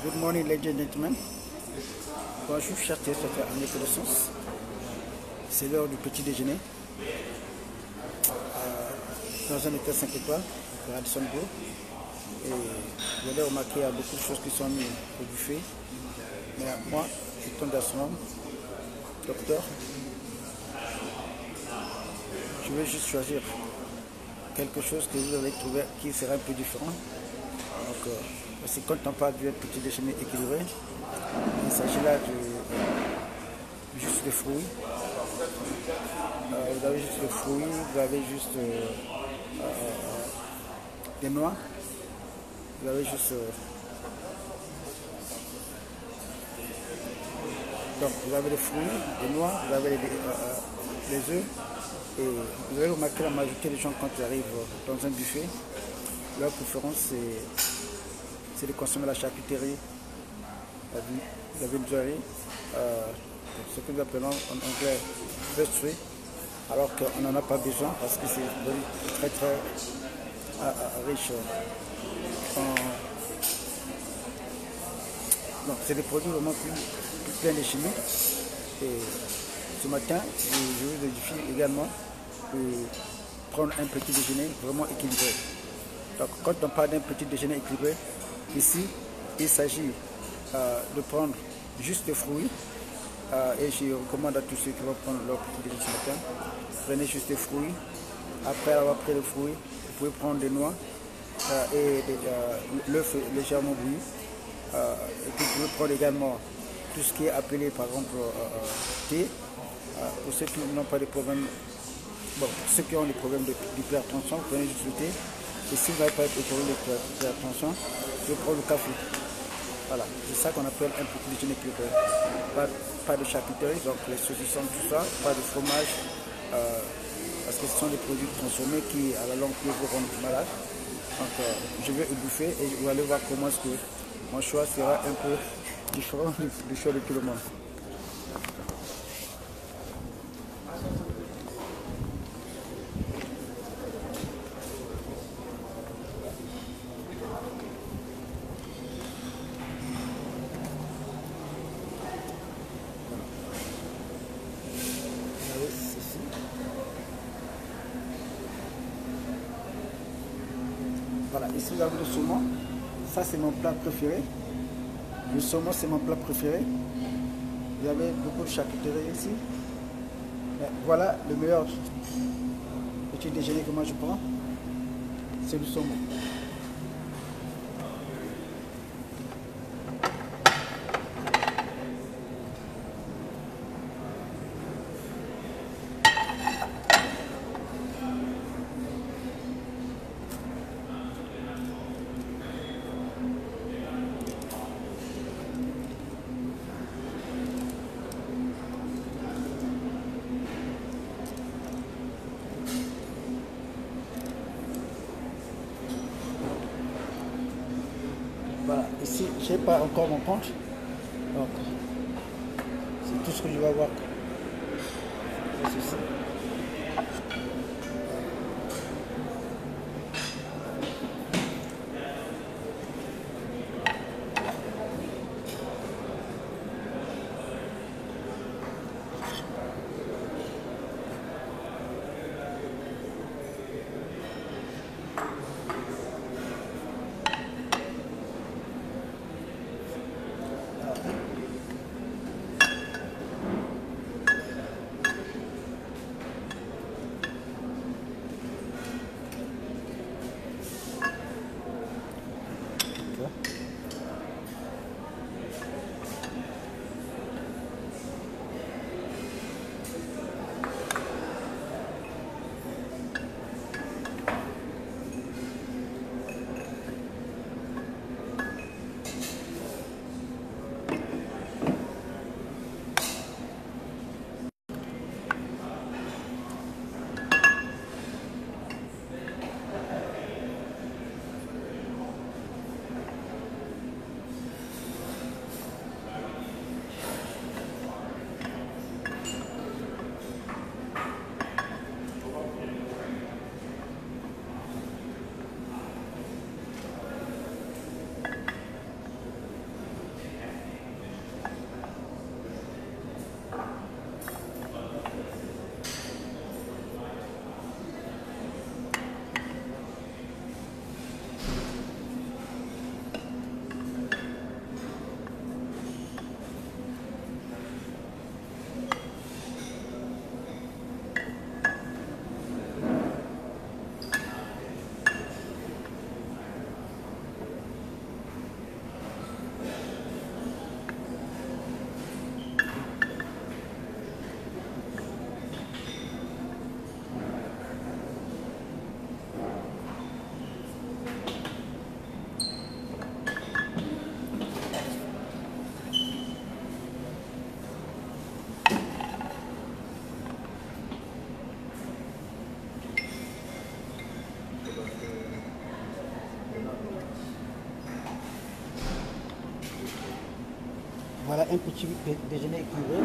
Good morning, ladies and gentlemen. Bonjour, chers téléspectateurs en connaissance. C'est l'heure du petit déjeuner. Dans un hôtel 5 étoiles, à Radisson Blu. Et vous allez remarquer qu'il y a beaucoup de choses qui sont mises au buffet. Mais moi, je tombe d'astronom, docteur. Je vais juste choisir quelque chose que vous allez trouver qui sera un peu différent. Donc, parce que quand on parle d'un petit déjeuner équilibré, il s'agit là de juste des fruits. Vous avez juste des fruits, vous avez juste des noix, vous avez juste donc vous avez des fruits, des noix, vous avez les œufs. Et vous allez remarquer la majorité des gens quand ils arrivent dans un buffet, leur préférence c'est de consommer la charcuterie, la viennoiserie, ce que nous appelons en anglais pastry, alors qu'on n'en a pas besoin parce que c'est très très riche donc c'est des produits vraiment plus pleins de chimie. Et ce matin, je vous édifie également de prendre un petit déjeuner vraiment équilibré. Donc quand on parle d'un petit déjeuner équilibré, ici il s'agit de prendre juste des fruits. Et je recommande à tous ceux qui vont prendre leur petit déjeuner ce matin, prenez juste des fruits. Après avoir pris les fruits, vous pouvez prendre des noix et l'œuf légèrement bouilli. Et puis vous pouvez prendre également tout ce qui est appelé par exemple thé. Pour ceux qui n'ont pas de problème, bon, pour ceux qui ont des problèmes d'hypertension, prenez juste le thé. Et si vous n'avez pas de problème d'hypertension, vous pouvez prendre le café. Voilà, c'est ça qu'on appelle un petit déjeuner équilibré. Pas de charcuterie, donc les saucissons, tout ça, pas de fromage, parce que ce sont des produits consommés qui, à la longue, peuvent vous rendre malade. Donc, je vais au buffet et vous allez voir comment est-ce que mon choix sera un peu différent du choix de tout le monde. Voilà, ici vous avez le saumon. Ça c'est mon plat préféré. Le saumon c'est mon plat préféré. Vous avez beaucoup de charcuterie ici. Mais voilà le meilleur petit déjeuner que moi je prends. C'est le saumon. Voilà, ici, je n'ai pas encore mon compte. Donc, c'est tout ce que je vais avoir. C'est ceci. Voilà un petit déjeuner équilibré.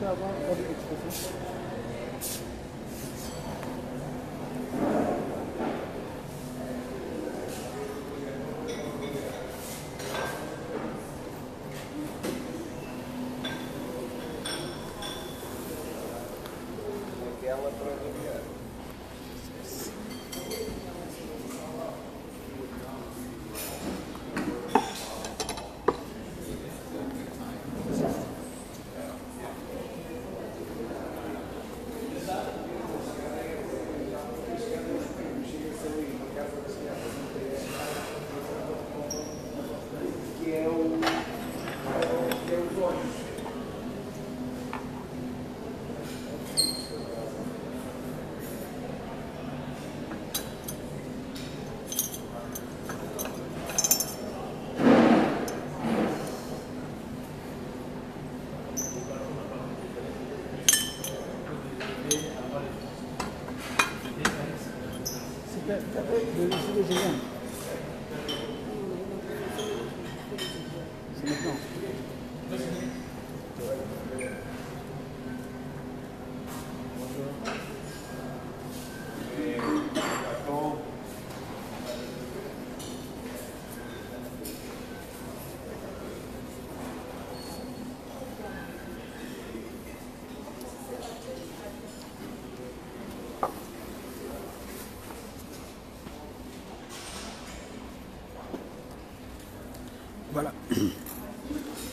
Avoir body expression. Aquela para variar. C'est maintenant.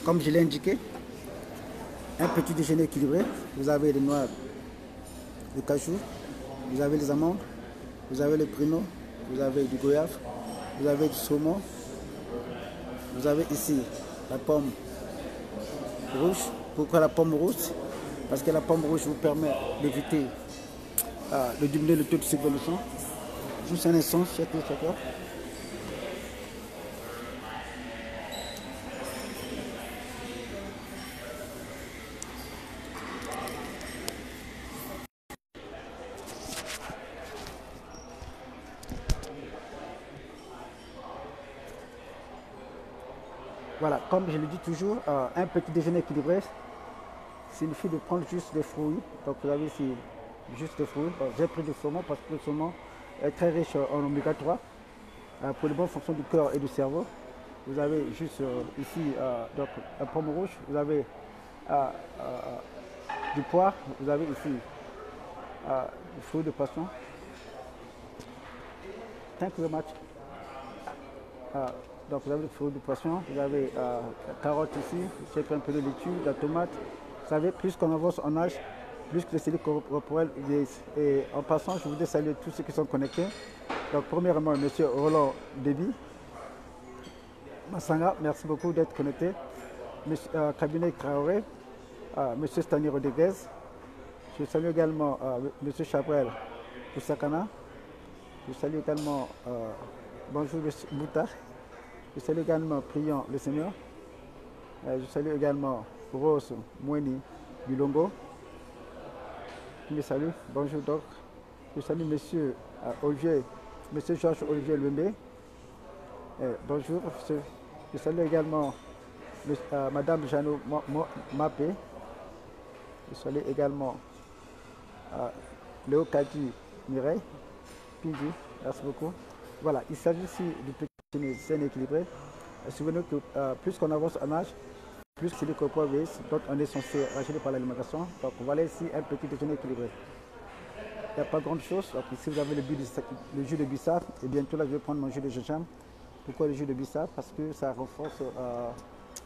comme je l'ai indiqué, un petit déjeuner équilibré. Vous avez des noix de cajou, vous avez les amandes, vous avez le pruneau, vous avez du goyave, vous avez du saumon, vous avez ici la pomme rouge. Pourquoi la pomme rouge? Parce que la pomme rouge vous permet d'éviter de diminuer le taux de sucre dans le sang. Juste un instant, chers téléspectateurs. Voilà, comme je le dis toujours, un petit déjeuner équilibré signifie de prendre juste des fruits. Donc vous avez ici juste des fruits. J'ai pris du saumon parce que le saumon est très riche en oméga 3 pour les bonnes fonctions du cœur et du cerveau. Vous avez juste ici donc, la pomme rouge, vous avez du poire, vous avez ici du fruit de poisson. Thank you very much. Donc vous avez le fruit de poisson, vous avez la carotte ici, j'ai pris un peu de laitue, la tomate. Vous savez, plus qu'on avance en âge, plus que les cellules corporelles vieillissent. Et en passant, je voudrais saluer tous ceux qui sont connectés. Donc premièrement, M. Roland Déby, Massanga, merci beaucoup d'être connecté. M. Cabinet Traoré, M. Stani Rodriguez. Je salue également M. Chabrel Poussakana. Je salue également bonjour M. Bouta. Je salue également Priant le Seigneur. Je salue également Rose Moueni Bilongo. Je me salue. Bonjour Doc. Je salue M. Olivier, M. Georges Olivier Lumbe. Bonjour. Je salue également Madame Jeannot Mapé. Je salue également Léo Kadi Mireille. Pindi. Merci beaucoup. Voilà, il s'agit ici du petit déjeuner équilibré. Souvenez-vous que plus qu'on avance en âge, plus que les corps vieillissent, donc on est censé racheter par l'alimentation. Donc voilà ici un petit déjeuner équilibré. Il n'y a pas grande chose. Donc ici vous avez le jus de bissap. Et bientôt là je vais prendre mon jus de gingembre. Pourquoi le jus de bissap? Parce que ça renforce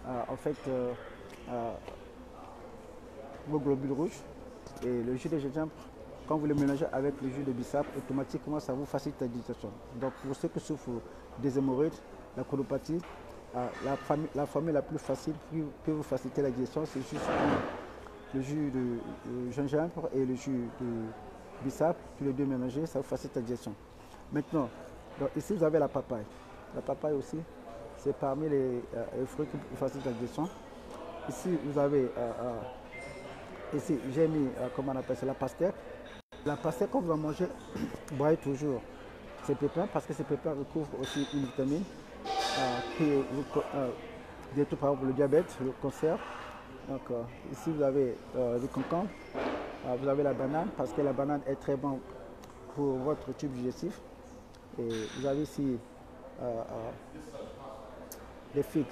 en fait vos globules rouges. Et le jus de gingembre, quand vous le mélangez avec le jus de bissap, automatiquement ça vous facilite la digestion. Donc pour ceux qui souffrent des hémorroïdes, la colopathie, la formule la plus facile qui peut vous faciliter la digestion, c'est juste le jus de gingembre et le jus de bissap, tous les deux mélangés, ça vous facilite la digestion. Maintenant, donc ici vous avez la papaye. La papaye aussi, c'est parmi les fruits qui vous facilitent la digestion. Ici vous avez, ici j'ai mis, comment on appelle ça, la pastèque. La pastèque, quand vous en mangez, broyez toujours ces pépins parce que ces pépins recouvrent aussi une vitamine qui détruit par exemple le diabète, le cancer. Donc ici vous avez du concombre, vous avez la banane parce que la banane est très bonne pour votre tube digestif. Et vous avez ici les figues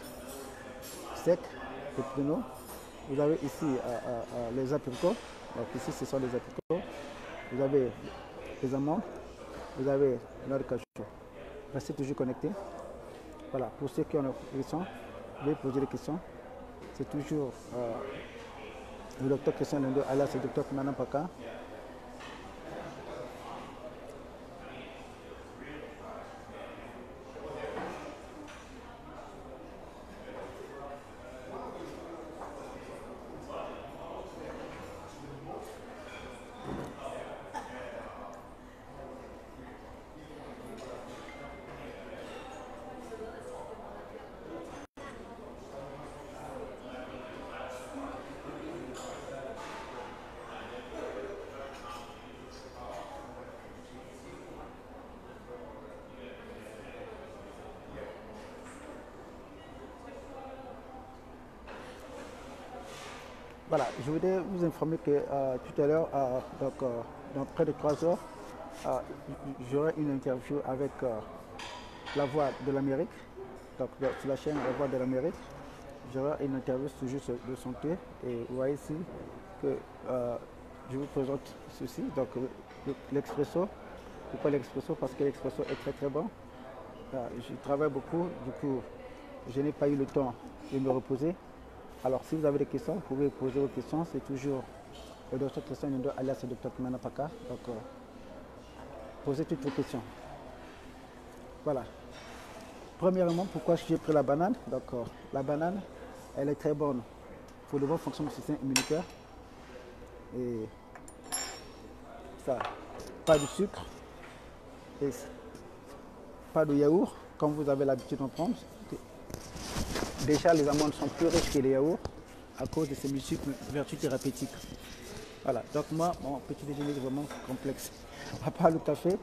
secs, les pruneaux. Vous avez ici les apricots. Donc ici ce sont les apricots. Vous avez les amandes, vous avez la noix de cajou. Restez toujours connectés. Voilà, pour ceux qui ont des questions, vous pouvez poser des questions. C'est toujours le docteur Christian Lendo, alias le docteur Nanampaka. Voilà, je voudrais vous informer que tout à l'heure, dans près de 3 heures, j'aurai une interview avec La Voix de l'Amérique, donc sur la chaîne La Voix de l'Amérique. J'aurai une interview sur de santé et vous voyez ici que je vous présente ceci, donc l'expresso. Pourquoi l'expresso? Parce que l'expresso est très très bon. Je travaille beaucoup, du coup je n'ai pas eu le temps de me reposer. Alors, si vous avez des questions, vous pouvez poser vos questions. C'est toujours le docteur Christian Nindo, alias le docteur Kimana Paka. Donc, posez toutes vos questions. Voilà. Premièrement, pourquoi j'ai pris la banane? Donc, la banane, elle est très bonne pour le bon fonctionnement du système immunitaire. Et ça, pas de sucre, et pas de yaourt, comme vous avez l'habitude d'en prendre. Déjà, les amandes sont plus riches que les yaourts à cause de ces multiples vertus thérapeutiques. Voilà, donc moi, mon petit déjeuner est vraiment complexe. À part le café,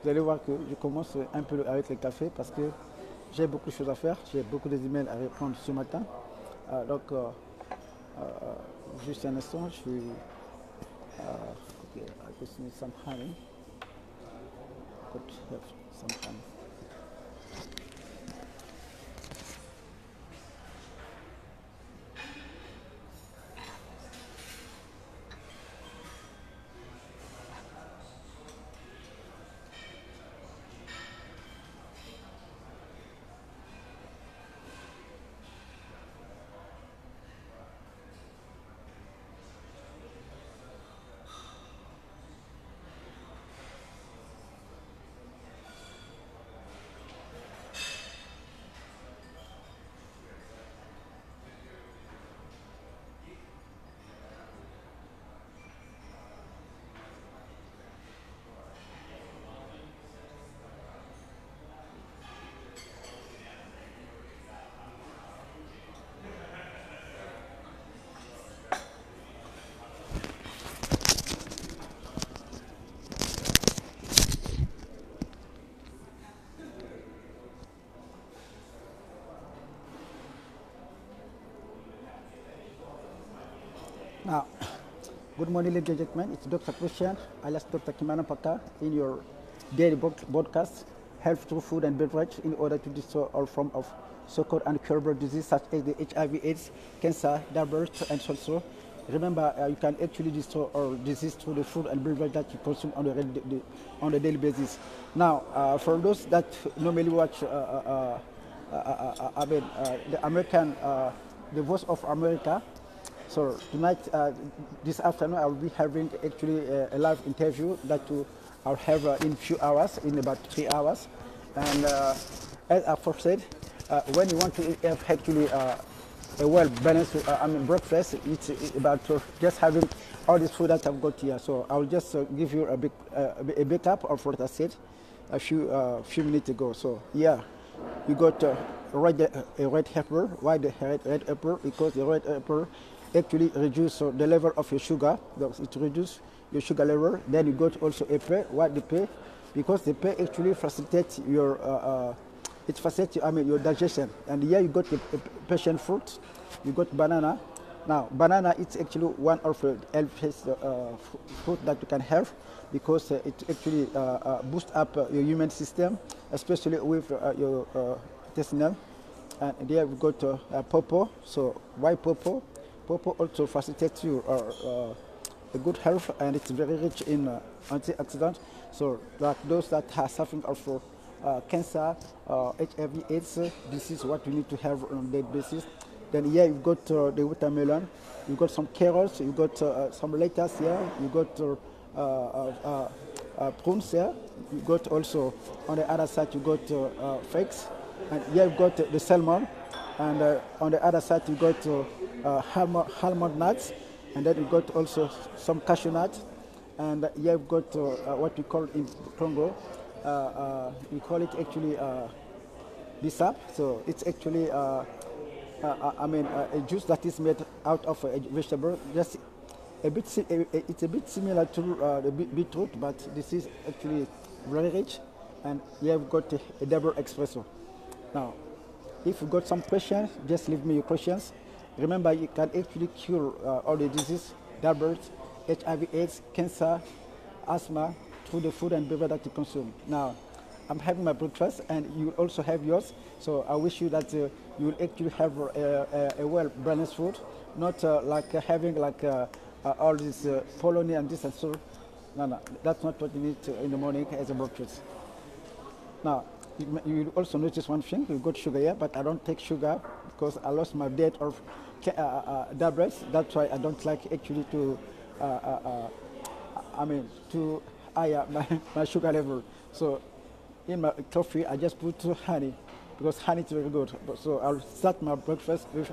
vous allez voir que je commence un peu avec le café parce que j'ai beaucoup de choses à faire, j'ai beaucoup d'emails à répondre ce matin. Donc, juste un instant, je vais... okay, I just need some honey. Could have some honey. Now, good morning, ladies and gentlemen. It's Dr. Christian, alias Dr. Kimana Paka, in your daily broadcast, health through food and beverage, in order to destroy all forms of so-called incurable disease such as the HIV/AIDS, cancer, diabetes, and also. Remember, you can actually destroy all disease through the food and beverage that you consume on a daily basis. Now, for those that normally watch, the American, the Voice of America. So tonight, this afternoon, I will be having actually a live interview that I'll have in a few hours, in about 3 hours. And as I first said, when you want to have actually a well-balanced, breakfast, it's about just having all this food that I've got here. So I'll just give you a backup of what I said a few minutes ago. So yeah, you got a red pepper. Why the red pepper? Because the red pepper actually reduce the level of your sugar. It reduces your sugar level. Then you got also a pear. Why the pear? Because the pear actually facilitates your your digestion. And here you got a passion fruit. You got banana. Now banana is actually one of the healthiest fruit that you can have because it actually boosts up your immune system, especially with your intestinal. And there we got pawpaw. So why pawpaw? Pawpaw also facilitates you a good health, and it's very rich in antioxidants. So like those that are suffering of cancer, HIV/AIDS, this is what you need to have on a daily basis. Then here you've got the watermelon, you've got some carrots, you've got some lettuce here, you've got prunes here, you've got also on the other side you've got figs, and here you've got the salmon, and on the other side you've got almond nuts, and then you've got also some cashew nuts, and here you've got what we call in Congo, we call it actually bissap. So it's actually a juice that is made out of a vegetable. Just it's a bit similar to the beetroot, but this is actually very rich. And here you've got a double espresso. Now, if you've got some questions, just leave me your questions. Remember, you can actually cure all the diseases, diabetes, HIV/AIDS, cancer, asthma, through the food and beverage that you consume. Now, I'm having my breakfast, and you also have yours. So I wish you that you will actually have a well-balanced food, not like having like all this polony and this and so. No, that's not what you need in the morning as a breakfast. Now, you also notice one thing, you got sugar here, but I don't take sugar because I lost my diet of diabetes. That's why I don't like actually to, to higher my sugar level. So in my coffee, I just put honey because honey is very good. So I'll start my breakfast with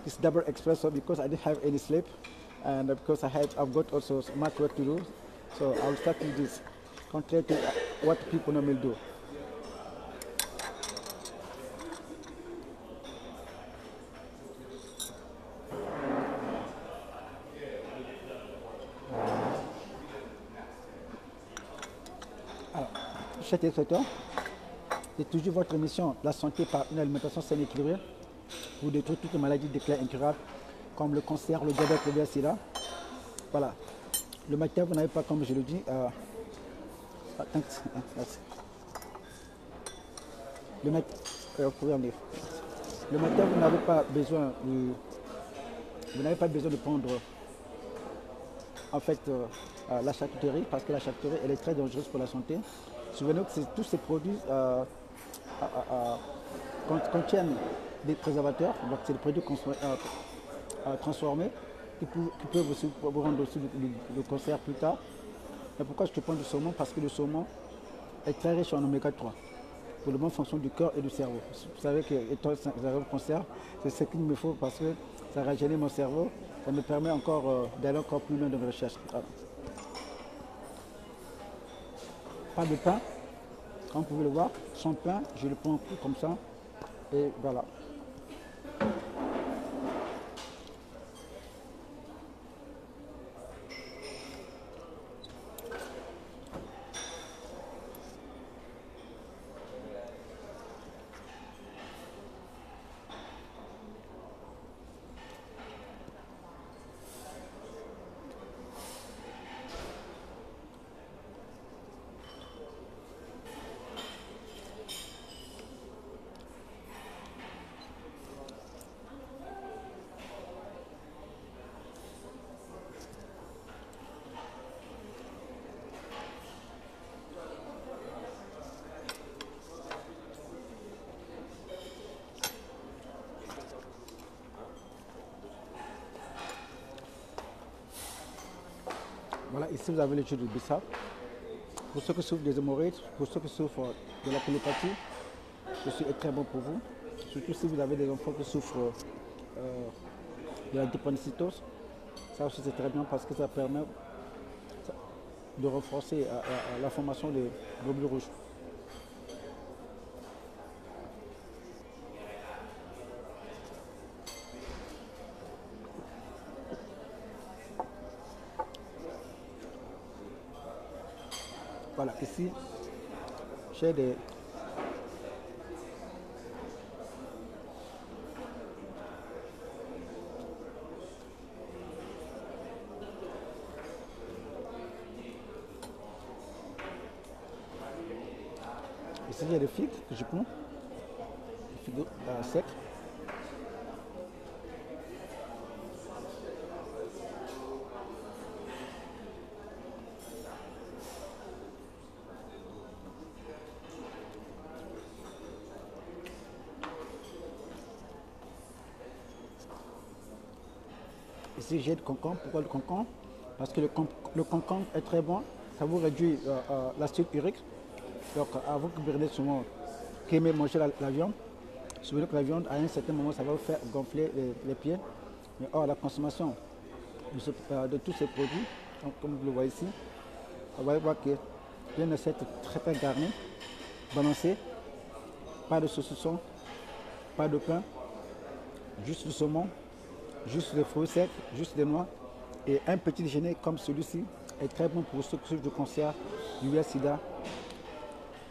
this double espresso because I didn't have any sleep, and because I've got also much work to do. So I'll start with this, contrary to what people normally do. Chers téléspectateurs, c'est toujours votre émission La santé par une alimentation saine et équilibrée pour détruire toutes les maladies déclarées incurables comme le cancer, le diabète, le VIH-Sida. Voilà. Le matin, vous n'avez pas, comme je le dis, le matin, vous n'avez pas besoin de prendre en fait la charcuterie parce que la charcuterie elle est très dangereuse pour la santé. Souvenez-vous que tous ces produits contiennent des préservateurs, donc c'est des produits transformés qui peuvent aussi vous rendre aussi le cancer plus tard. Mais pourquoi je te prends du saumon? Parce que le saumon est très riche en oméga 3 pour la bonne fonction du cœur et du cerveau. Vous savez que étant un cancer, c'est ce qu'il me faut parce que ça rajeunit mon cerveau, ça me permet encore d'aller encore plus loin dans mes recherches. Voilà. Pas de pain, comme vous pouvez le voir, sans pain, je le prends tout comme ça, et voilà. Voilà, ici vous avez le jus de bissap. Pour ceux qui souffrent des hémorroïdes, pour ceux qui souffrent de la colopathie, ceci est très bon pour vous. Surtout si vous avez des enfants qui souffrent de la drépanocytose. Ça aussi c'est très bien parce que ça permet de renforcer la formation des globules rouges. Voilà, ici, j'ai des... Ici, il y a des figues que je prends, des figues secs. Ici, j'ai du concombre. Pourquoi le concombre? Parce que le concombre est très bon. Ça vous réduit l'acide urique. Donc, avant que vous brûlez souvent, qui aimez manger la viande, souvenez que la viande, à un certain moment, ça va vous faire gonfler les pieds. Mais or, la consommation de tous ces produits, donc, comme vous le voyez ici, on va voir que une assiette très très garnie, balancée, pas de saucisson, pas de pain, juste du saumon, juste des fruits secs, juste des noix. Et un petit déjeuner comme celui-ci est très bon pour ceux qui souffrent du cancer, du VIH-Sida,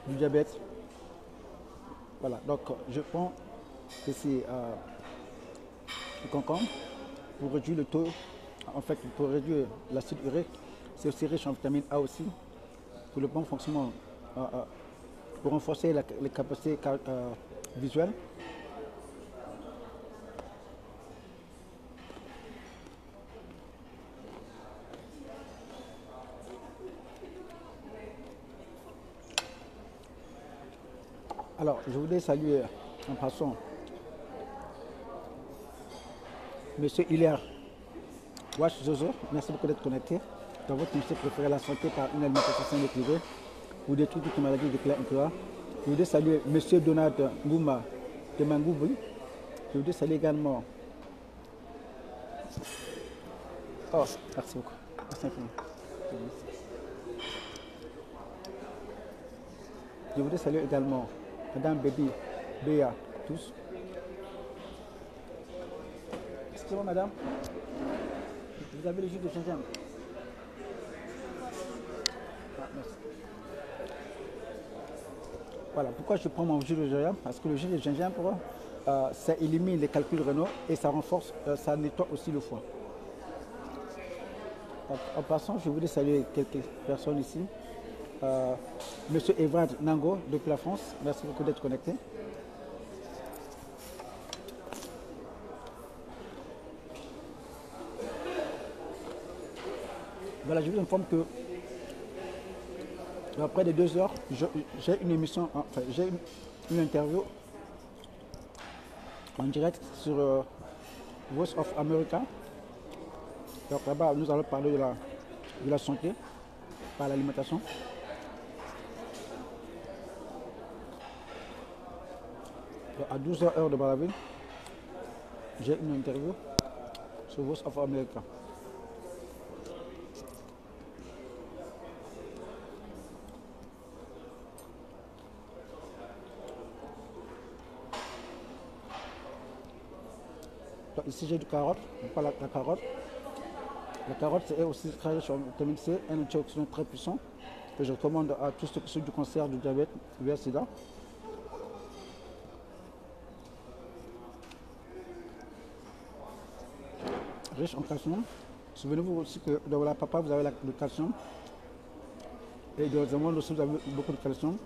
du diabète. Voilà, donc je prends ici le concombre pour réduire le taux, en fait pour réduire l'acide urique. C'est aussi riche en vitamine A aussi, pour le bon fonctionnement, pour renforcer les capacités visuelles. Alors, je voudrais saluer en passant Monsieur Hilaire Watch Zozo, merci beaucoup d'être connecté. Dans votre émission préférée, la santé par une alimentation saine et équilibrée, vous détruisez toute maladie déclarée incurable. Je voudrais saluer Monsieur Donald Ngouma de Mangoubri. Je voudrais saluer également. Oh, merci beaucoup. Merci infiniment. Je voudrais saluer également Madame Baby Béa, tous. Excusez-moi, madame. Vous avez le jus de gingembre. Ah, merci. Voilà, pourquoi je prends mon jus de gingembre? Parce que le jus de gingembre, ça élimine les calculs rénaux et ça renforce, ça nettoie aussi le foie. Donc, en passant, je voulais saluer quelques personnes ici. Monsieur Evrad Nango, depuis la France, merci beaucoup d'être connecté. Voilà, je vous informe que après les 2 heures, j'ai une émission, enfin j'ai une interview en direct sur Voice of America. Donc là-bas, nous allons parler de la santé par l'alimentation. À 12h heure de Brazzaville, j'ai une interview sur Voice of America. Donc ici j'ai du carotte, pas la carotte. La carotte c'est aussi très riche en vitamine C, un antioxydant très puissant que je recommande à tous ceux qui souffrent du cancer, du diabète, du sida. Riche en calcium. Souvenez-vous aussi que dans la papa vous avez le calcium et dans les amandes aussi vous avez beaucoup de calcium.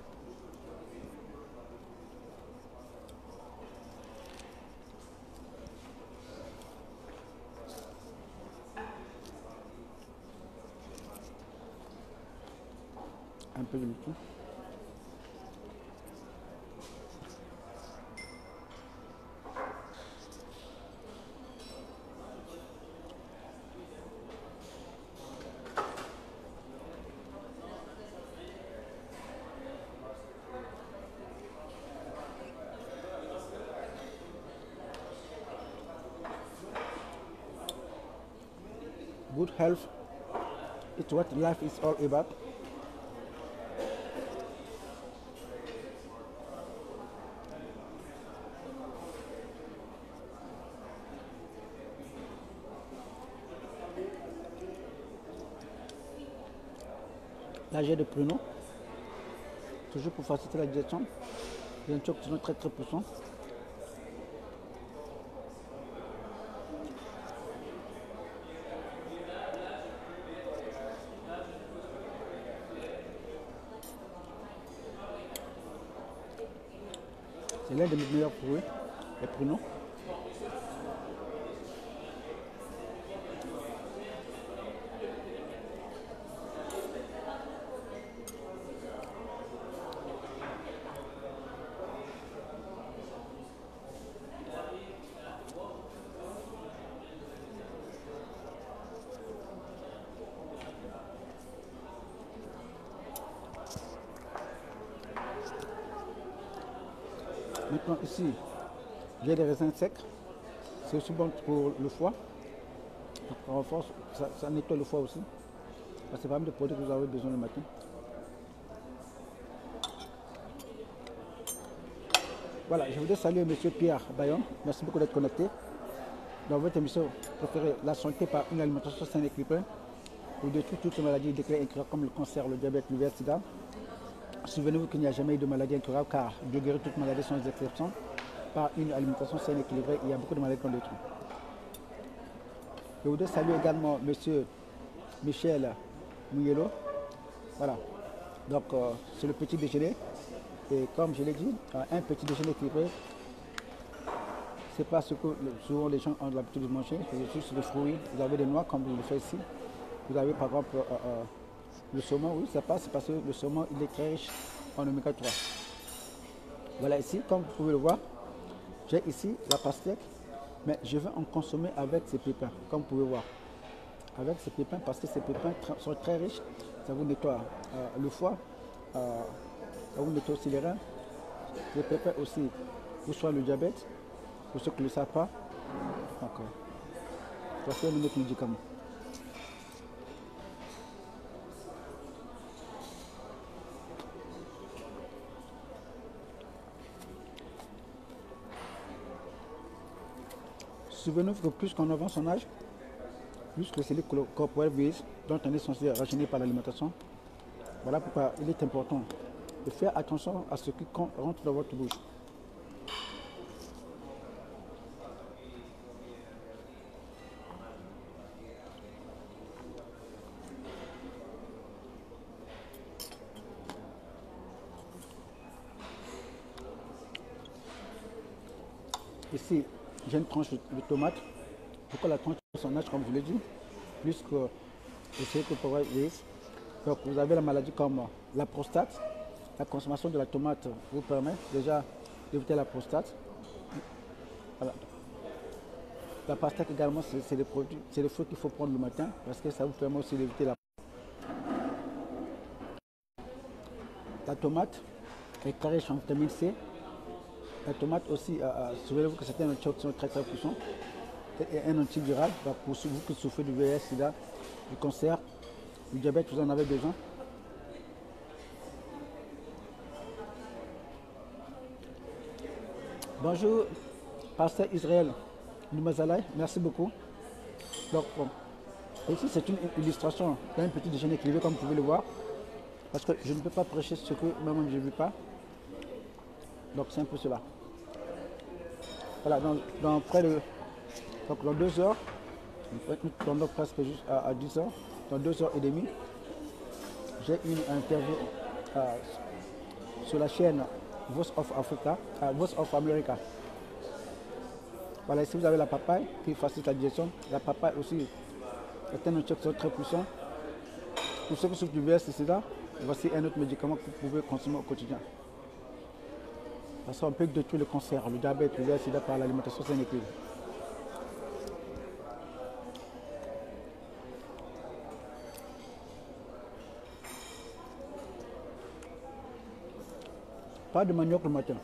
Un peu de tout. Good health is what life is all about. Là j'ai des pruneaux, toujours pour faciliter la digestion. Il y a un antioxydant très très puissant. C'est l'un de mes meilleurs fruits, les pruneaux. Maintenant ici, j'ai des raisins secs. C'est aussi bon pour le foie. Ça renforce, ça nettoie le foie aussi. C'est vraiment des produits que vous avez besoin le matin. Voilà, je voudrais saluer M. Pierre Bayon. Merci beaucoup d'être connecté. Dans votre émission préférée, la santé par une alimentation saine et équilibrée. Vous détruisez toutes les maladies déclarées incurables comme le cancer, le diabète, le sida. Souvenez-vous qu'il n'y a jamais eu de maladie incurable car Dieu guérit toutes maladies sans exception par une alimentation saine et équilibrée. Il y a beaucoup de maladies qu'on détruit. Je voudrais saluer également M. Michel Mouyelo. Voilà. Donc c'est le petit déjeuner. Et comme je l'ai dit, un petit déjeuner équilibré, c'est pas ce que souvent les gens ont l'habitude de manger. C'est juste des fruits. Vous avez des noix comme vous le faites ici. Vous avez par exemple le saumon, oui, ça passe parce que le saumon il est très riche en oméga 3. Voilà ici, comme vous pouvez le voir, j'ai ici la pastèque Mais je vais en consommer avec ces pépins, comme vous pouvez voir. Avec ces pépins, parce que ces pépins sont très riches. Ça vous nettoie le foie, euh, ça vous nettoie aussi les reins. Les pépins aussi pour soigner le diabète, pour ceux qui ne le savent pas. D'accord. Voici un autre médicament. Souvenez-vous que plus qu'on avance en âge, plus le cellules corporelles vieillissent, dont on est censé rajeunir par l'alimentation. Voilà pourquoi il est important de faire attention à ce qui rentre dans votre bouche. Ici, j'ai une tranche de tomate. Pourquoi la tranche de son âge, comme je vous l'ai dit, plus que le cellules corporelles vieillissent. Donc vous avez la maladie comme la prostate. La consommation de la tomate vous permet déjà d'éviter la prostate. Voilà. La pastèque également, c'est des produits, c'est des fruits qu'il faut prendre le matin parce que ça vous permet aussi d'éviter la tomate est très riche en vitamine C. La tomate aussi, souvenez-vous que c'est un antioxydant très très puissant et un antiviral pour vous qui souffrez du VIH, SIDA, du cancer, du diabète, vous en avez besoin. Bonjour, pasteur Israël Noumazalaï, merci beaucoup. Donc, bon, ici c'est une illustration d'un petit déjeuner équilibré comme vous pouvez le voir. Parce que je ne peux pas prêcher ce que moi-même je ne vis pas. Donc c'est un peu cela. Voilà, dans près de. Donc dans 2 heures, nous tournons presque juste à 10 heures, dans 2 heures et demie, j'ai une interview sur la chaîne Voice of Africa, Voice of America. Voilà, ici vous avez la papaye qui facilite la digestion. La papaye aussi est un antioxydant très puissant. Pour ceux qui souffrent du VIH, c'est ça. Voici un autre médicament que vous pouvez consommer au quotidien. Parce qu'on peut détruire le cancer, le diabète, le VIH, par l'alimentation saine et équilibrée. Pas de manioc le matin.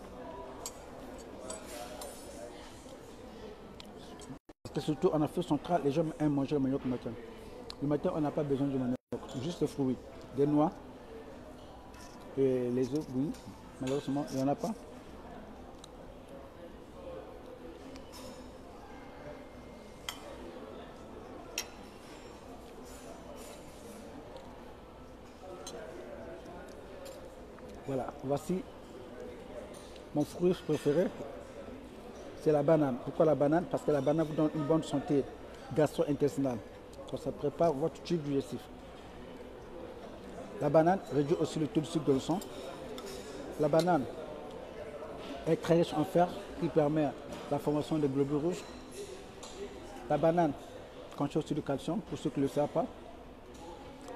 Parce que surtout en Afrique centrale, les gens aiment manger le manioc le matin. Le matin, on n'a pas besoin de manioc, juste le fruit. Des noix et les œufs, oui. Malheureusement, il n'y en a pas. Voilà, voici mon fruit préféré, c'est la banane. Pourquoi la banane? Parce que la banane vous donne une bonne santé gastro-intestinale. Donc ça prépare votre tube digestif. La banane réduit aussi le taux de sucre dans le sang. La banane est très riche en fer qui permet la formation des globules rouges. La banane contient aussi du calcium pour ceux qui ne le savent pas.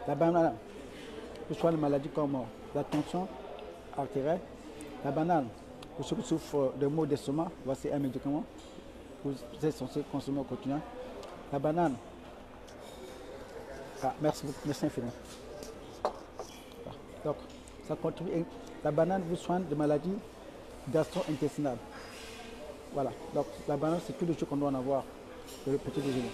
La banane peut soigner des maladies comme la tension artérielle. La banane, pour ceux qui souffrent de maux d'estomac, voici un médicament que vous êtes censé consommer au quotidien. La banane, merci beaucoup, merci infiniment. Donc, ça contribue. La banane vous soigne des maladies gastro-intestinales. Voilà, donc la banane, c'est tout le choses qu'on doit en avoir pour le petit déjeuner.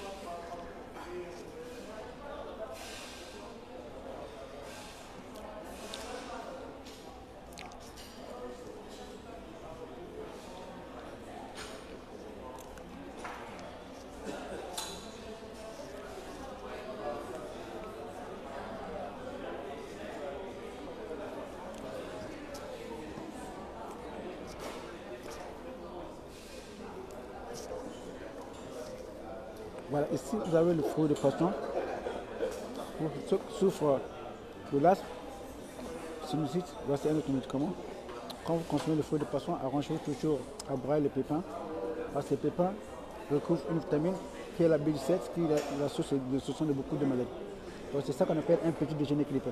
Voilà, ici vous avez le fruit de passion. Pour ceux qui souffrent de l'asthme, sinusite, voici un autre médicament. Quand vous consommez le fruit de passion, arrangez-vous toujours à broyer les pépins. Parce que les pépins recouvrent une vitamine qui est la B17, qui est la source de solution de beaucoup de maladies. Donc c'est ça qu'on appelle un petit déjeuner équilibré.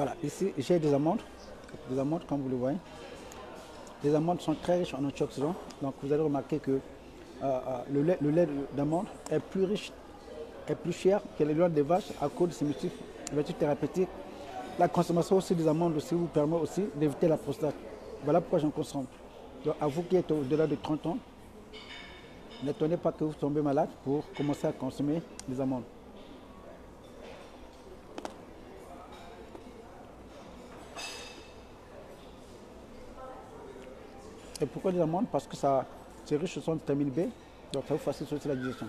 Voilà, ici j'ai des amandes comme vous le voyez. Les amandes sont très riches en antioxydants, donc vous allez remarquer que le lait d'amande est plus riche, est plus cher que le lait des vaches à cause de ses multiples vertus thérapeutiques. La consommation aussi des amandes aussi vous permet aussi d'éviter la prostate. Voilà pourquoi j'en consomme. Donc à vous qui êtes au-delà de 30 ans, n'étonnez pas que vous tombez malade pour commencer à consommer des amandes. Et pourquoi des amandes? Parce que c'est riche en vitamine B, donc ça vous facilite aussi la digestion.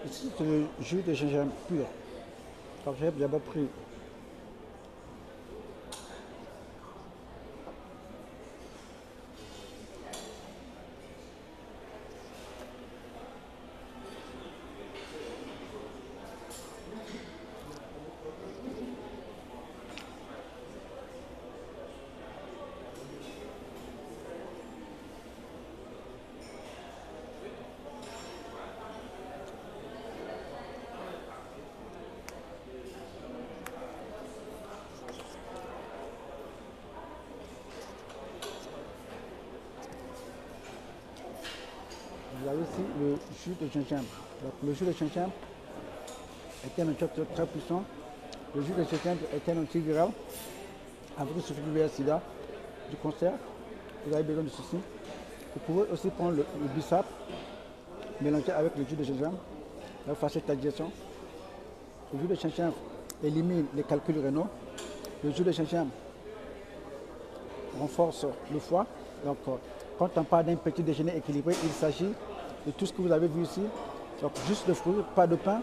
Ici, c'est le jus de gingembre pur. Donc j'ai d'abord pris vous avez aussi le jus de gingembre. Donc, le jus de gingembre est un antioxydant très puissant. Le jus de gingembre est un antiviral avec le suffit du VIH/SIDA, du cancer. Vous avez besoin de ceci. Vous pouvez aussi prendre le bissap, mélanger avec le jus de gingembre, ça va faciliter la digestion. Le jus de gingembre élimine les calculs rénaux. Le jus de gingembre renforce le foie. Donc, quand on parle d'un petit déjeuner équilibré, il s'agit de tout ce que vous avez vu ici. Donc, juste de fruits, pas de pain,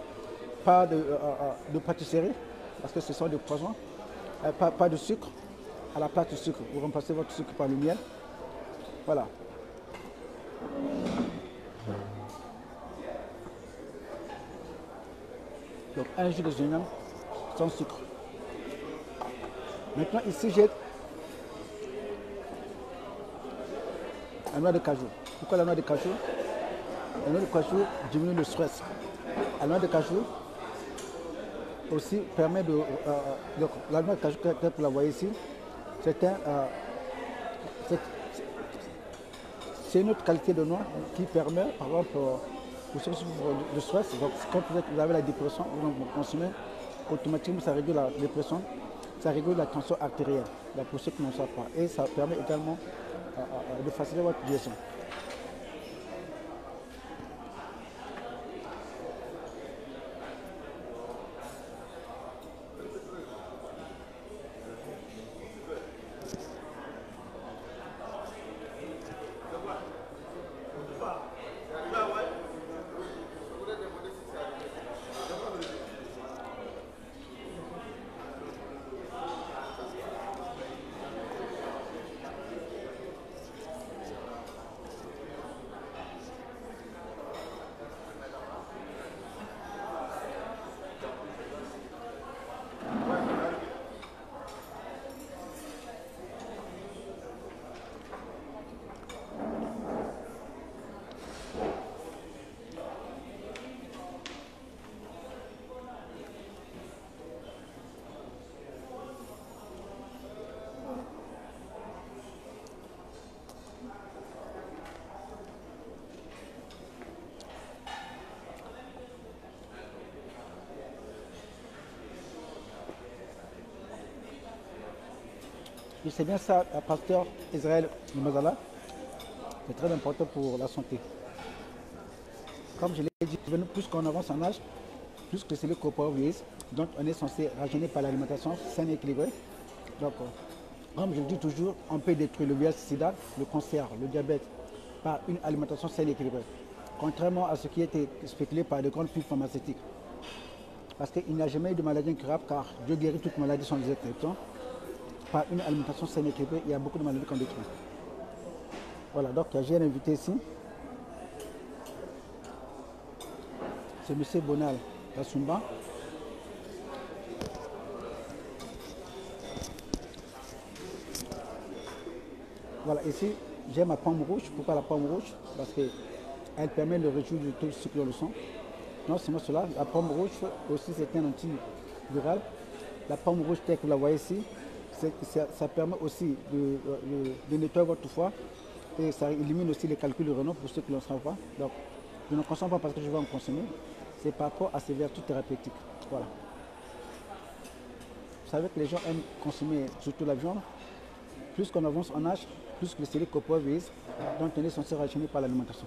pas de pâtisserie, parce que ce sont des poisons, pas de sucre. À la place du sucre, vous remplacez votre sucre par le miel. Voilà. Donc, un jus de gingembre sans sucre. Maintenant, ici, j'ai la noix de cajou. Pourquoi la noix de cajou? La noix de cajou diminue le stress. La noix de cajou aussi permet de... donc, la noix de cajou, que vous la voyez ici, c'est une autre qualité de noix qui permet, par exemple, pour ceux qui souffrent de stress, donc quand vous avez la dépression, vous consommez, automatiquement ça réduit la dépression, ça réduit la tension artérielle, donc pour ceux qui n'en savent pas. Et ça permet également de faciliter votre digestion. Et c'est bien ça, pasteur Israël Mazala, c'est très important pour la santé. Comme je l'ai dit, plus qu'on avance en âge, plus que c'est le coprovirus, donc on est censé rajeunir par l'alimentation saine et équilibrée. Donc, comme je le dis toujours, on peut détruire le VIH-Sida, le cancer, le diabète par une alimentation saine et équilibrée. Contrairement à ce qui a été spéculé par de grandes firmes pharmaceutiques. Parce qu'il n'y a jamais eu de maladie incurable, car Dieu guérit toute maladie sans les exceptions. Par une alimentation saine et équilibrée, il y a beaucoup de maladies qu'on détruit. Voilà, donc j'ai un invité ici. C'est M. Bonal Kasumba. Voilà, ici, j'ai ma pomme rouge. Pourquoi la pomme rouge? Parce qu'elle permet de réduire le taux de sucre dans le sang. Non seulement cela, la pomme rouge aussi c'est un antiviral. La pomme rouge telle que vous la voyez ici, ça permet aussi de nettoyer votre foie et ça élimine aussi les calculs rénaux pour ceux qui ne le savent pas. Donc, je ne consomme pas parce que je veux en consommer, c'est par rapport à ses vertus thérapeutiques. Voilà. Vous savez que les gens aiment consommer surtout la viande. Plus qu'on avance en âge, plus que le cellules coprovirus, donc on est censé rajeunir par l'alimentation.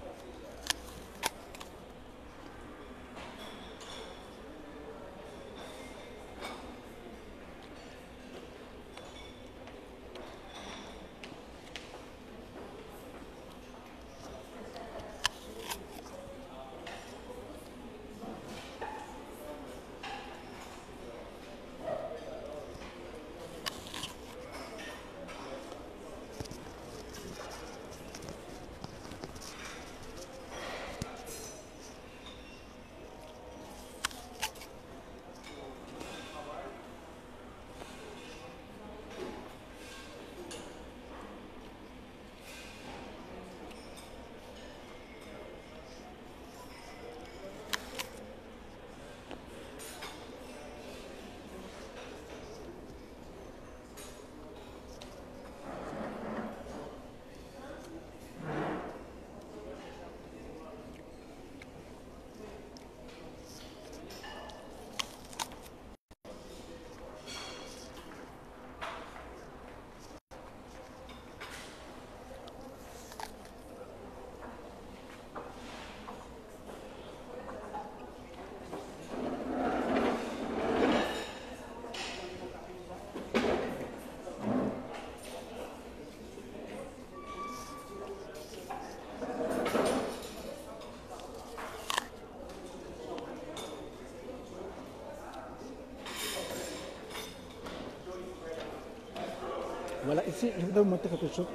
Voilà, ici, je voudrais vous montrer quelque chose.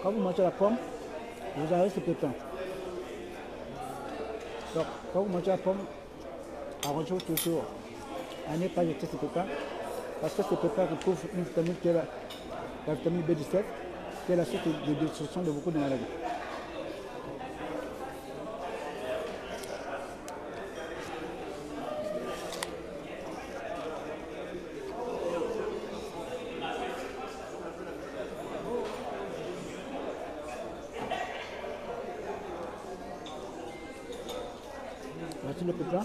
Quand vous mangez la pomme, vous avez ce pépin. Donc, quand vous mangez la pomme, arrangez-vous toujours à ne pas jeter ce pépin, parce que ce pépin retrouve une vitamine qui est la vitamine B17, qui est la source de destruction de beaucoup de maladies. Voici le pépin.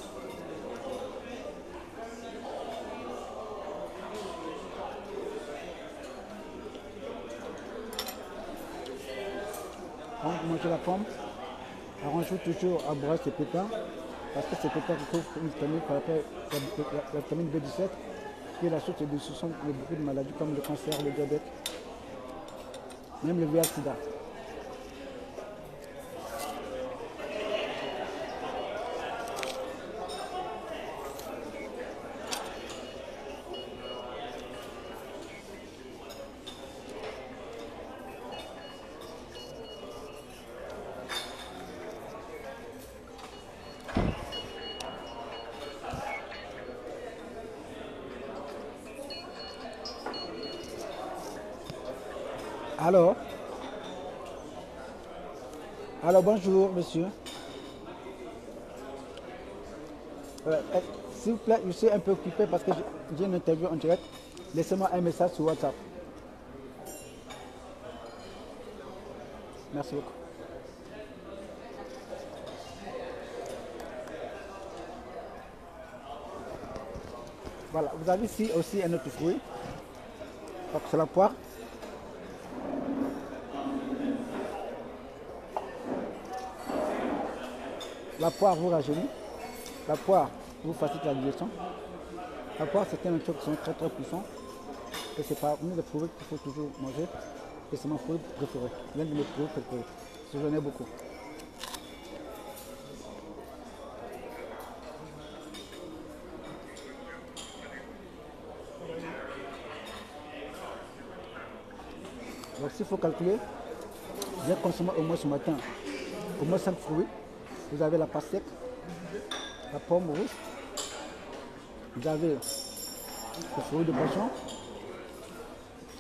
Quand vous mangez la pomme, arrangez-vous toujours à boire ce pépin, parce que ce pépin retrouve une vitamine qu'on appelle la vitamine B17, qui est la source de destruction de beaucoup de maladies comme le cancer, le diabète, même le VIH-Sida. Alors, bonjour monsieur. S'il vous plaît, je suis un peu occupé parce que j'ai une interview en direct. Laissez-moi un message sur WhatsApp. Merci beaucoup. Voilà, vous avez ici aussi un autre fruit. Donc c'est la poire. La poire vous rajeunit. la poire vous facilite la digestion. La poire, c'est un truc qui sont très très puissants. Et c'est parmi les produits qu'il faut toujours manger. Et c'est mon produit préféré. L'un de mes produits préférés. Parce que j'en ai beaucoup. Donc s'il faut calculer, bien consommer au moins ce matin, au moins 5 fruits. Vous avez la pastèque, la pomme rouge, vous avez le fruit de passion,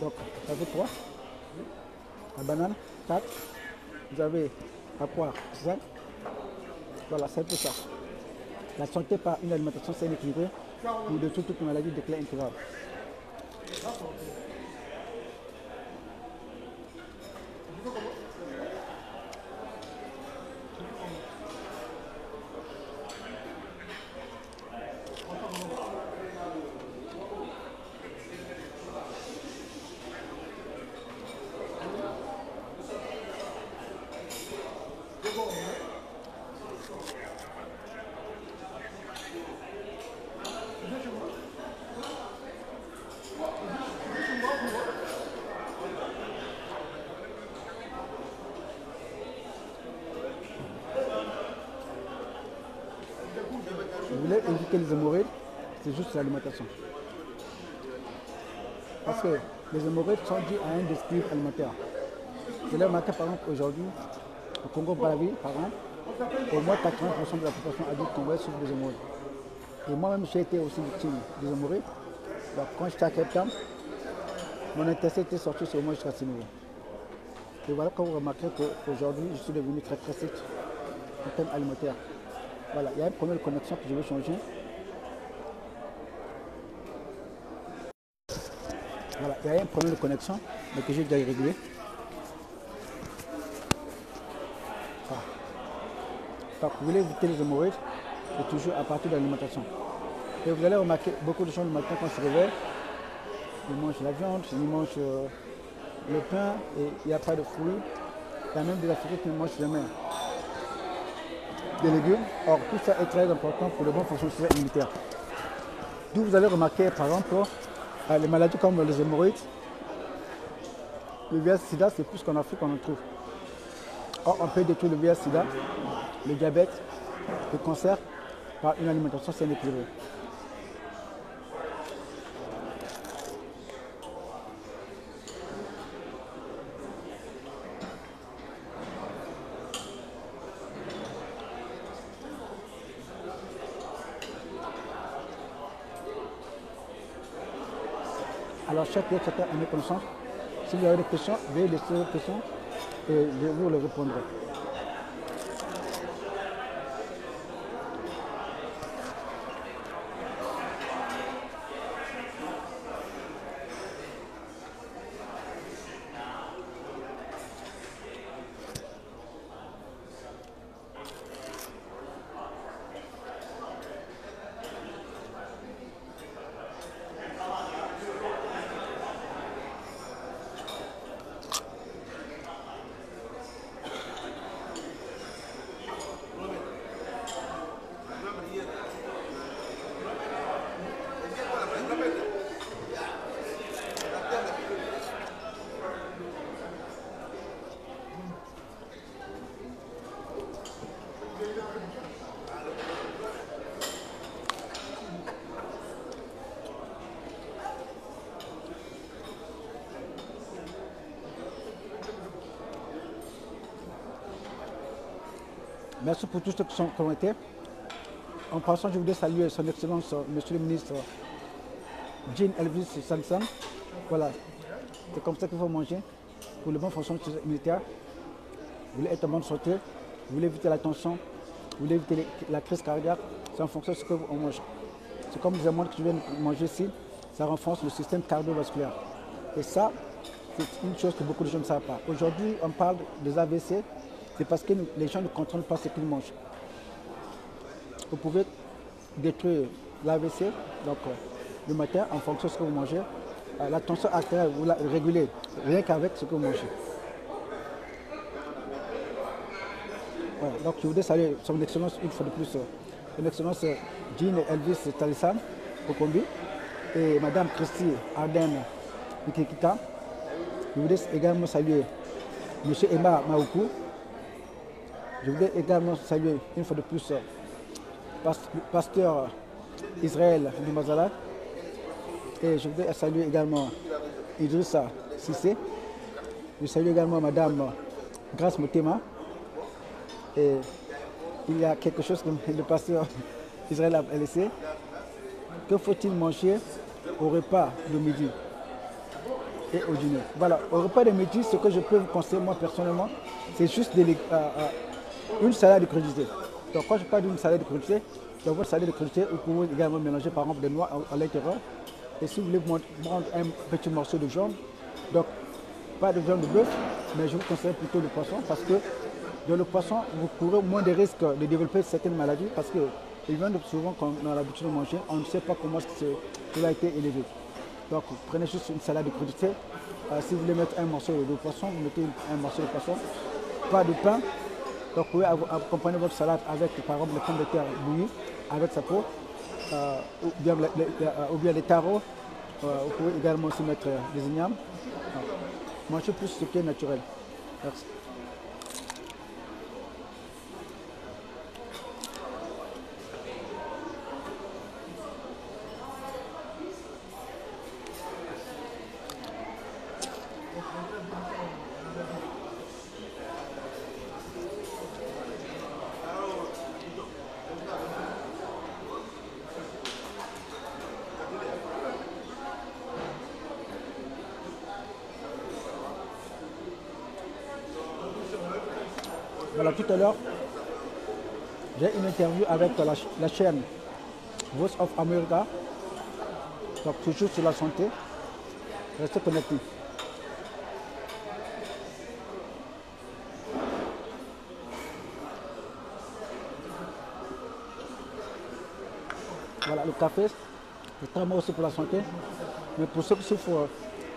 donc ça fait 3, la banane, 4, vous avez la poire, 5, voilà, c'est un peu ça. La santé par une alimentation saine et équilibrée ou de toute maladie de clé incurable. Vous voulez éviter les hémorroïdes, c'est juste l'alimentation. Parce que les hémorroïdes sont dus à un déséquilibre alimentaire. Je l'ai remarqué par exemple aujourd'hui, au Congo-Brazzaville, par exemple, au moins 80% de la population adulte congolaise souffre des hémorroïdes. Et moi-même, j'ai été aussi victime des hémorroïdes. Donc quand j'étais à Cape Town, mon intestin était sorti sur moi jusqu'à 6 niveaux. Et voilà quand vous remarquez qu'aujourd'hui, je suis devenu très très strict en termes alimentaires. Voilà, il y a un problème de connexion que je vais changer. Voilà, il y a un problème de connexion, mais que j'ai déjà réglé. Voilà. Donc, vous voulez éviter les hémorroïdes, c'est toujours à partir de l'alimentation. Et vous allez remarquer, beaucoup de gens le matin quand ils se réveillent, ils mangent la viande, ils mangent le pain, et il n'y a pas de fruits. Il y a même des Africains qui ne mangent jamais des légumes. Or, tout ça est très important pour le bon fonctionnement immunitaire. D'où vous allez remarquer, par exemple, les maladies comme les hémorroïdes, le VIH-Sida, c'est plus qu'en Afrique qu'on en trouve. Or, on peut détruire le VIH-Sida, le diabète, le cancer, par une alimentation saine et équilibrée. Alors, chaque chacun a mes connaissances. Si vous avez des questions, veuillez laisser vos questions et je vous les répondrai. Merci pour tous ceux qui sont commentés. En passant, je voudrais saluer son Excellence, Monsieur le Ministre Jean Elvis Sanson. Voilà, c'est comme ça qu'il faut manger pour le bon fonctionnement immunitaire. Vous voulez être en bonne santé, vous voulez éviter la tension, vous voulez éviter la crise cardiaque, c'est en fonction de ce que vous mangez. C'est comme les amandes que je viens de manger ici, ça renforce le système cardiovasculaire. Et ça, c'est une chose que beaucoup de gens ne savent pas. Aujourd'hui, on parle des AVC, c'est parce que les gens ne contrôlent pas ce qu'ils mangent. Vous pouvez détruire l'AVC, donc le matin, en fonction de ce que vous mangez. La tension artérielle, vous la régulez rien qu'avec ce que vous mangez. Voilà, donc je voudrais saluer son Excellence une fois de plus, son Excellence Jean Elvis Talissan Okombi et Madame Christy Arden Mikekita. Je voudrais également saluer M. Emma Maoukou. Je voudrais également saluer une fois de plus pasteur Israël Dumazala. Et je voudrais saluer également Idrissa Sissé. Je salue également Madame Grace Motema. Et il y a quelque chose que le pasteur Israël a laissé. Que faut-il manger au repas de midi et au dîner? Voilà, au repas de midi, ce que je peux vous conseiller moi personnellement, c'est juste une salade de crudité. Donc quand je parle d'une salade de crudité, dans votre salade de crudité, vous pouvez également mélanger par exemple des noix à l'intérieur. Et si vous voulez prendre un petit morceau de jambe, donc pas de viande de bœuf, mais je vous conseille plutôt le poisson parce que dans le poisson, vous courez moins de risques de développer certaines maladies parce que les viandes, souvent, quand on a l'habitude de manger, on ne sait pas comment cela a été élevé. Donc, vous prenez juste une salade de crudité. Si vous voulez mettre un morceau de poisson, vous mettez un morceau de poisson. Pas de pain. Donc, vous pouvez accompagner votre salade avec, par exemple, les pommes de terre bouillies avec sa peau, ou bien les tarots. Vous pouvez également aussi mettre des ignames. Mangez plus ce qui est naturel. Merci. Voilà, tout à l'heure, j'ai une interview avec la chaîne Voice of America, donc toujours sur la santé. Restez connectés. Voilà, le café, c'est très bon aussi pour la santé, mais pour ceux qui souffrent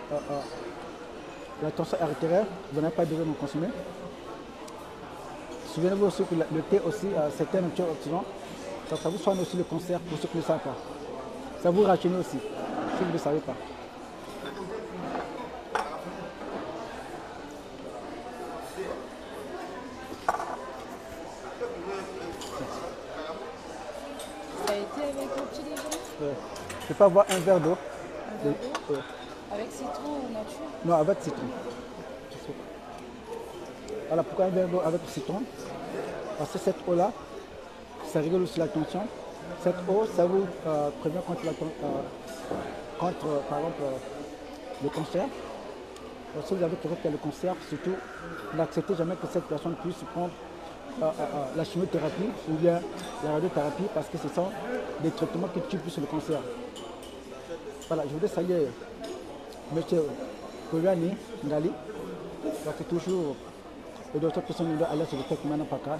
de la tension artérielle, vous n'avez pas besoin de consommer. Souvenez-vous aussi que le thé aussi, c'est un antioxydant. Ça vous soigne aussi le cancer pour ceux qui ne le savent pas. Ça vous rajeunit aussi, si vous ne le savez pas. Ça a été avec le petit déjeuner? Je peux avoir un verre d'eau. Un verre d'eau avec citron ou nature? Non, avec citron. Voilà pourquoi un verre d'eau avec citron. Parce que cette eau-là, ça régule aussi la tension. Cette eau, ça vous prévient contre, par exemple, le cancer. Alors, si vous avez quelqu'un qui a le cancer, surtout, n'acceptez jamais que cette personne puisse prendre la chimiothérapie ou bien la radiothérapie parce que ce sont des traitements qui tuent plus le cancer. Voilà, je voudrais saluer M. Koyani Ngali, donc toujours le docteur Christian de Alès de Tekmana Paka,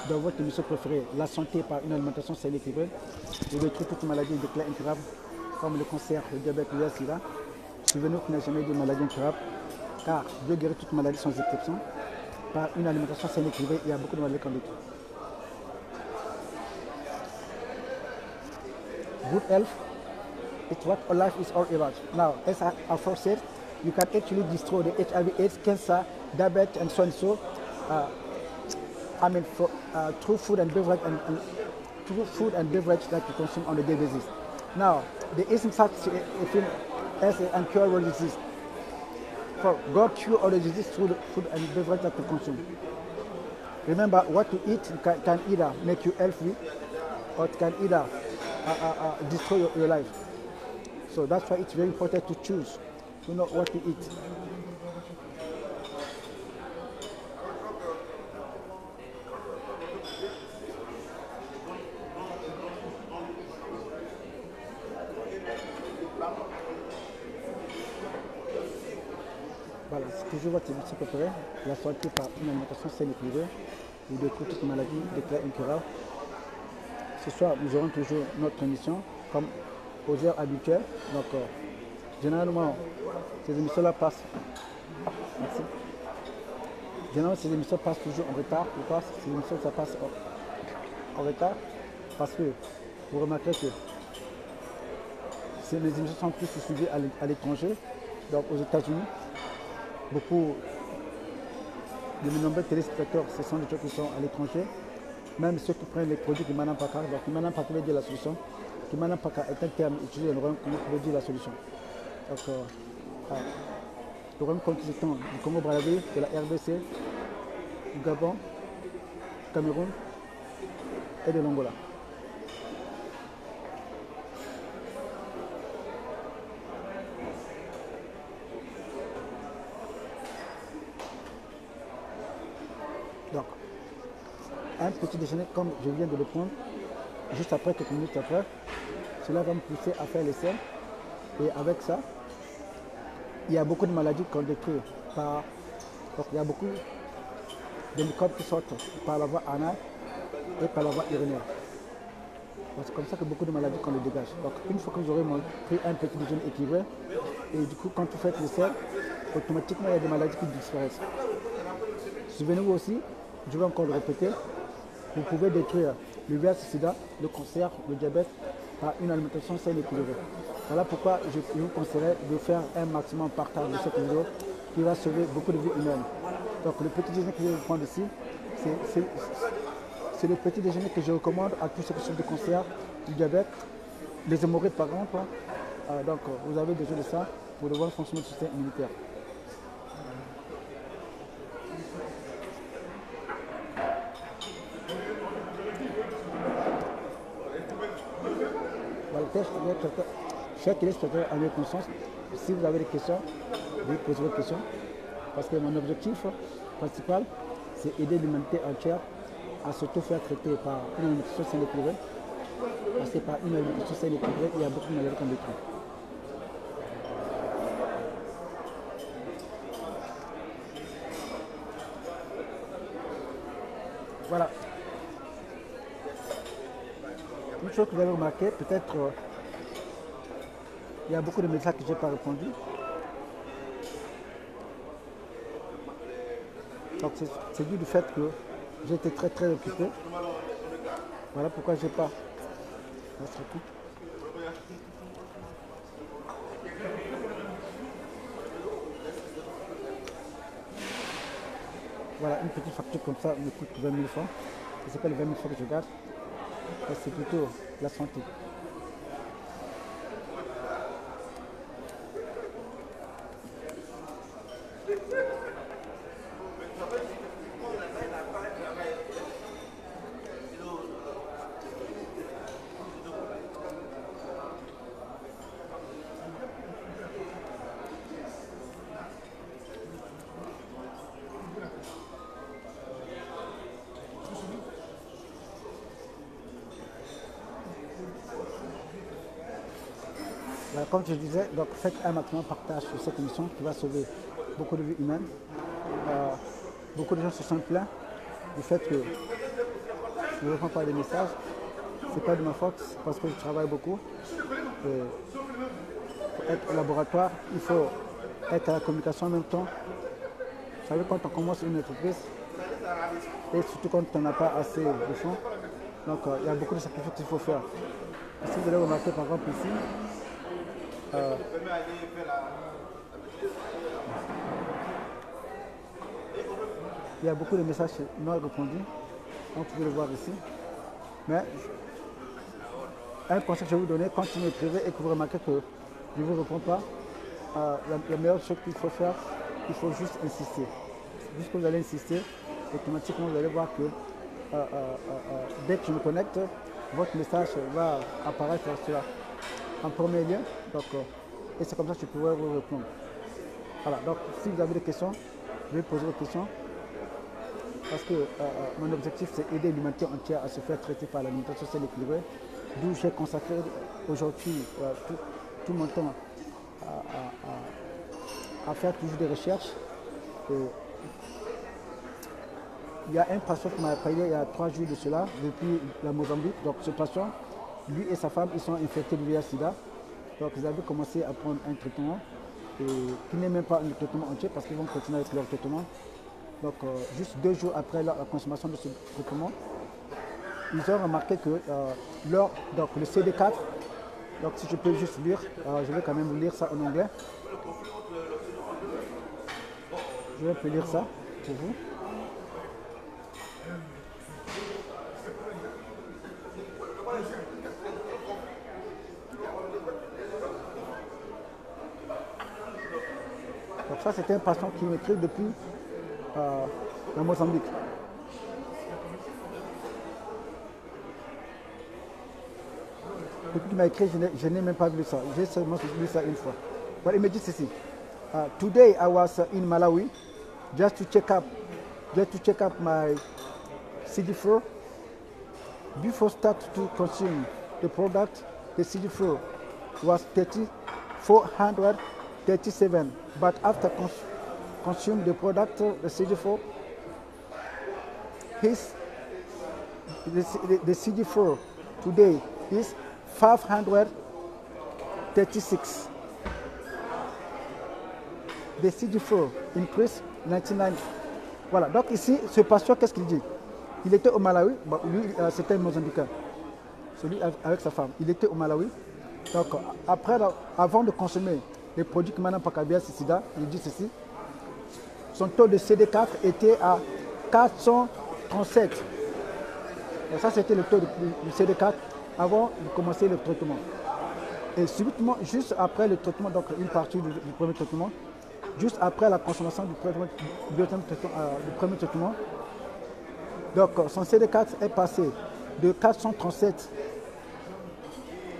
dans votre émission préférée, la santé par une alimentation saine et équilibrée. Vous détruire toutes les maladies déclarées incurables, comme le cancer, le diabète, le sida. Souvenez-vous qu'il n'y a jamais de maladie incurable, car Dieu guérit toutes maladies sans exception. Par une alimentation saine et équilibrée, il y a beaucoup de maladies qu'on lutte. Good health, it's what life is all about. Now, as I first said, you can actually destroy the HIV/AIDS, cancer, diabetes, and so on and so. Through food and beverage through food and beverage that you consume on a daily basis. Now, there is in fact a thing as an incurable disease. For God cure all the disease through the food and beverage that you consume. Remember, what you eat can either make you healthy or it can either destroy your life. So that's why it's very important to choose to know what to eat. Voilà, c'est toujours votre émission préférée, la santé par une alimentation saine et équilibrée, ou de toutes les maladies déclarées incurables. Ce soir, nous aurons toujours notre émission, comme aux heures habituelles. Donc, généralement, ces émissions-là passent. Merci. Généralement, ces émissions passent toujours en retard. Pourquoi ces émissions ça passe en retard? parce que vous remarquerez que les émissions sont plus suivies à l'étranger, donc aux États-Unis. Beaucoup de nombreux téléspectateurs, ce sont des gens qui sont à l'étranger. Même ceux qui prennent les produits Kimana Paka, donc Kimana Paka veut dire la solution. Kimana Paka est un terme utilisé dans le royaume Congo qui veut dire la solution. Donc, le royaume consistant du Congo-Brazzaville, de la RDC, du Gabon, du Cameroun et de l'Angola. Donc, un petit déjeuner comme je viens de le prendre, juste après, quelques minutes après, cela va me pousser à faire l'essai. Et avec ça, il y a beaucoup de maladies qu'on détruit par... Donc il y a beaucoup de microbes qui sortent par la voie anale et par la voie urinaire. C'est comme ça que beaucoup de maladies qu'on les dégage. Donc une fois que vous aurez pris un petit déjeuner équilibré, et du coup quand vous faites l'essai, automatiquement il y a des maladies qui disparaissent. Souvenez-vous aussi, je vais encore le répéter, vous pouvez détruire le VIH/SIDA, le cancer, le diabète par une alimentation saine et équilibrée. Voilà pourquoi je vous conseillerais de faire un maximum partage de cette vidéo qui va sauver beaucoup de vies humaines. Donc le petit déjeuner que je vais vous prendre ici, c'est le petit déjeuner que je recommande à tous ceux qui souffrent de cancer, du diabète, les hémorroïdes par exemple. Donc vous avez besoin de ça pour le bon fonctionnement du système immunitaire. Voilà, chers téléspectateurs à mes conscience, si vous avez des questions, vous posez vos questions. Parce que mon objectif principal, c'est aider l'humanité entière à se faire traiter par une alimentation saine et équilibrée. Parce que par une alimentation saine et équilibrée, il y a beaucoup de maladies qu'on détruit. Voilà. Une chose que vous avez remarqué, peut-être il y a beaucoup de messages que je n'ai pas répondu. Donc c'est dû du fait que j'ai été très occupé. Voilà pourquoi je n'ai pas. Voilà, une petite facture comme ça me coûte 20 000 francs. C'est pas les 20 000 francs que je garde. C'est plutôt la santé. Voilà, comme je disais, donc faites un maximum partage sur cette émission qui va sauver beaucoup de vies humaines. Beaucoup de gens se sentent plaints du fait que je ne réponds pas à des messages. Ce n'est pas de ma faute, c'est parce que je travaille beaucoup. Pour être au laboratoire, il faut être à la communication en même temps. Vous savez, quand on commence une entreprise, et surtout quand on n'a pas assez de fonds, donc il y a beaucoup de sacrifices qu'il faut faire. Et si vous allez remarquer par exemple ici, il y a beaucoup de messages non répondus, vous pouvez le voir ici. Mais un conseil que je vais vous donner, quand vous m'écrivez et que vous remarquez que je ne vous réponds pas, la meilleure chose qu'il faut faire, il faut juste insister. Juste que vous allez insister, automatiquement vous allez voir que dès que je me connecte, votre message va apparaître sur en premier lieu. Donc, et c'est comme ça que je pourrais vous répondre. Voilà, donc si vous avez des questions, je vais poser vos questions. Parce que mon objectif, c'est aider l'humanité entière à se faire traiter par l'alimentation saine et équilibrée. D'où j'ai consacré aujourd'hui tout mon temps à faire toujours des recherches. Il y a un patient qui m'a appelé il y a 3 jours de cela, depuis la Mozambique. Donc ce patient, lui et sa femme, ils sont infectés du VIH/SIDA. Donc ils avaient commencé à prendre un traitement qui n'est même pas un traitement entier parce qu'ils vont continuer avec leur traitement. Donc juste 2 jours après la consommation de ce traitement, ils ont remarqué que donc le CD4, donc si je peux juste lire, je vais quand même vous lire ça en anglais. Je vais un peu lire ça pour vous. Donc ça, c'était un patient qui m'écrit depuis le Mozambique. Depuis qu'il m'a écrit, je n'ai même pas vu ça. J'ai seulement vu ça une fois. Voilà, il me dit ceci. Today I was in Malawi just to check up my CD4. Before start to consume the product, the CD4 was 437, but after consume the product, the CD4, the CD4 today is 536. The CD4 increase 99. Voilà, donc ici, ce patient, qu'est-ce qu'il dit? Il était au Malawi, bon, lui c'était un Mozambicain, celui avec sa femme. Il était au Malawi, donc avant de consommer les produits que maintenant Pacabia Sida, il dit ceci, son taux de CD4 était à 437. Et ça c'était le taux de CD4 avant de commencer le traitement. Et subitement, juste après le traitement, donc une partie du premier traitement, juste après la consommation du premier traitement, donc son CD4 est passé de 437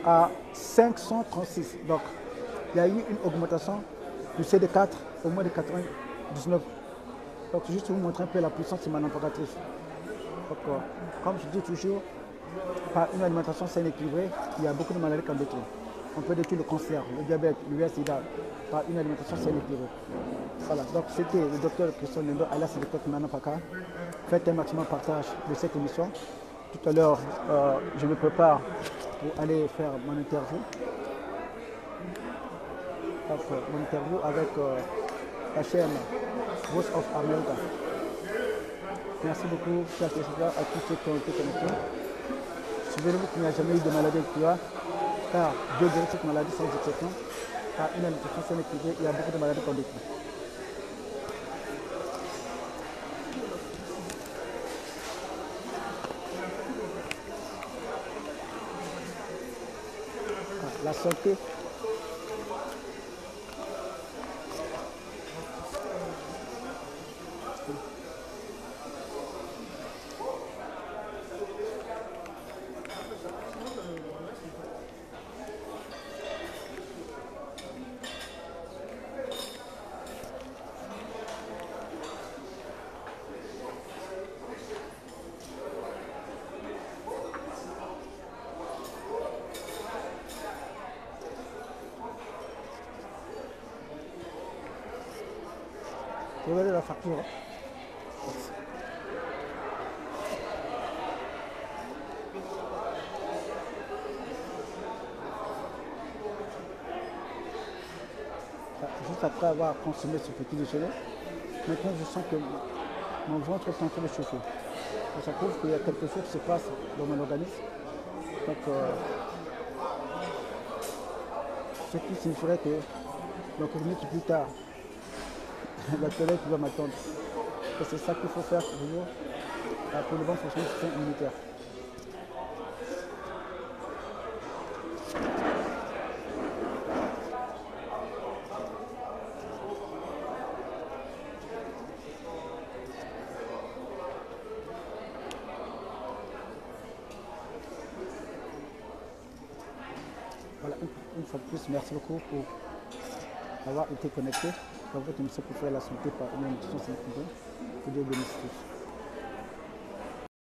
à 536. Donc il y a eu une augmentation du CD4 au moins de 99. Donc juste pour vous montrer un peu la puissance de ma navigatrice. Donc comme je dis toujours, par une alimentation saine et équilibrée, il y a beaucoup de maladies qu'on détruit. On peut détruire le cancer, le diabète, le VIH/SIDA par une alimentation saine et équilibrée. Voilà, donc c'était le docteur Christian Lendo, alias le docteur Manapaka. Faites un maximum partage de cette émission. Tout à l'heure, je me prépare pour aller faire mon interview. Donc, mon interview avec la chaîne Voice of America. Merci beaucoup, chers téléspectateurs, à tous ceux qui ont été connectés. Souvenez-vous qu'il n'y a jamais eu de maladie respiratoire, car Dieu guérit cette maladie sans exception. Par une alimentation saine et équilibrée, il y a beaucoup de maladies qu'on détruit. La santé. Regardez la facture. Juste après avoir consommé ce petit déjeuner, maintenant je sens que mon ventre est en train de chauffer. Ça prouve qu'il y a quelque chose qui se passe dans mon organisme. Donc, ce qui signifierait que donc, une minute plus tard, la toilette va m'attendre. C'est ça qu'il faut faire toujours pour le bon fonctionnement du système immunitaire. Voilà, une fois de plus, merci beaucoup pour avoir été connecté dans votre émission pour faire la santé par une émission santé. Que Dieu bénisse tous.